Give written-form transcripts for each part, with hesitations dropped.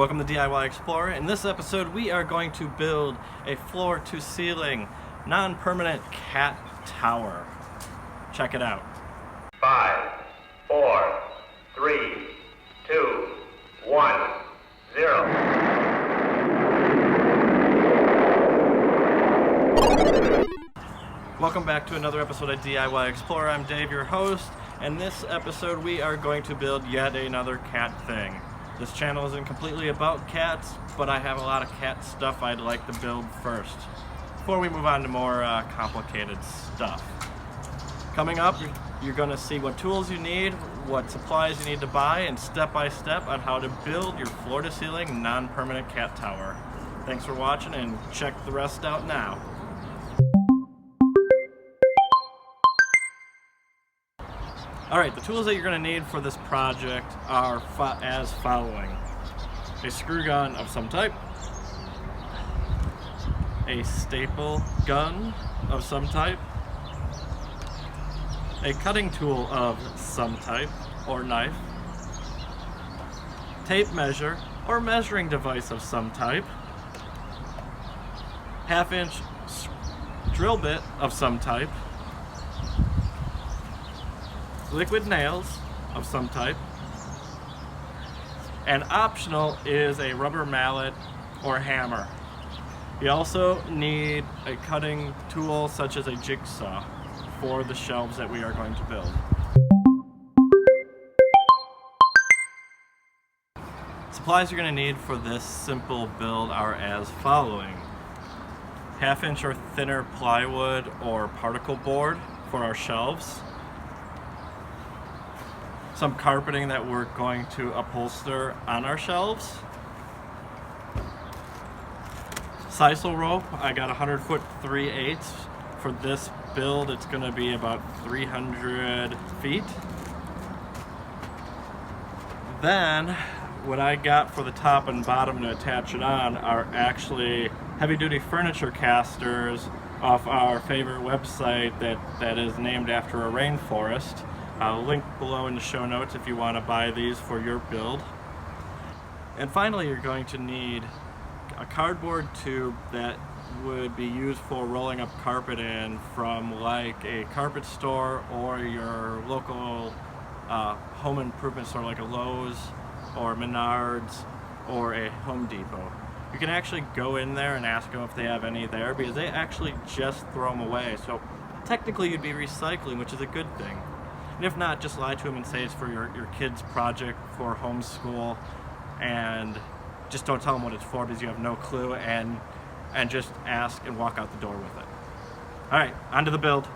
Welcome to DIY Explorer. In this episode, we are going to build a floor-to-ceiling, non-permanent cat tower. Check it out. 5, 4, 3, 2, 1, 0. Welcome back to another episode of DIY Explorer. I'm Dave, your host, and this episode we are going to build yet another cat thing. This channel isn't completely about cats, but I have a lot of cat stuff I'd like to build first, before we move on to more complicated stuff. Coming up, you're going to see what tools you need, what supplies you need to buy, and step-by-step on how to build your floor-to-ceiling non-permanent cat tower. Thanks for watching, and check the rest out now. Alright, the tools that you're going to need for this project are as following. A screw gun of some type, a staple gun of some type, a cutting tool of some type or knife, tape measure or measuring device of some type, 1/2-inch drill bit of some type, liquid nails of some type, and optional is a rubber mallet or hammer. You also need a cutting tool such as a jigsaw for the shelves that we are going to build. Supplies you're going to need for this simple build are as following. 1/2-inch or thinner plywood or particle board for our shelves. Some carpeting that we're going to upholster on our shelves. Sisal rope, I got 100-foot 3/8. For this build, it's going to be about 300 feet. Then, what I got for the top and bottom to attach it on are actually heavy-duty furniture casters off our favorite website that is named after a rainforest. I'll link below in the show notes if you want to buy these for your build. And finally, you're going to need a cardboard tube that would be used for rolling up carpet in from like a carpet store or your local home improvement store like a Lowe's or Menards or a Home Depot. You can actually go in there and ask them if they have any there because they actually just throw them away. So technically you'd be recycling, which is a good thing. And if not, just lie to them and say it's for your kid's project for homeschool, and just don't tell them what it's for because you have no clue, and just ask and walk out the door with it. All right, on to the build.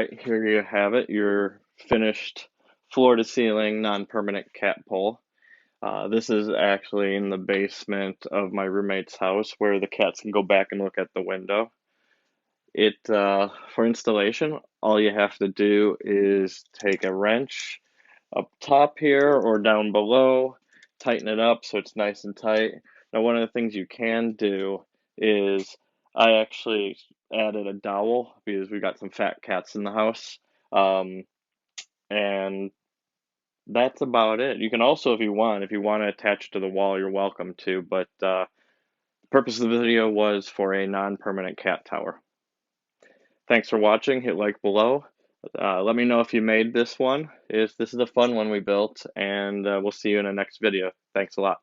Alright, here you have it, your finished floor-to-ceiling non-permanent cat pole. This is actually in the basement of my roommate's house where the cats can go back and look at the window. For installation, all you have to do is take a wrench up top here or down below, tighten it up so it's nice and tight. Now, one of the things you can do is I actually added a dowel because we got some fat cats in the house. And that's about it. You can also, if you want to attach it to the wall, you're welcome to, but the purpose of the video was for a non-permanent cat tower. Thanks for watching. Hit like below. Let me know if you made this one. This is a fun one we built, and we'll see you in the next video. Thanks a lot.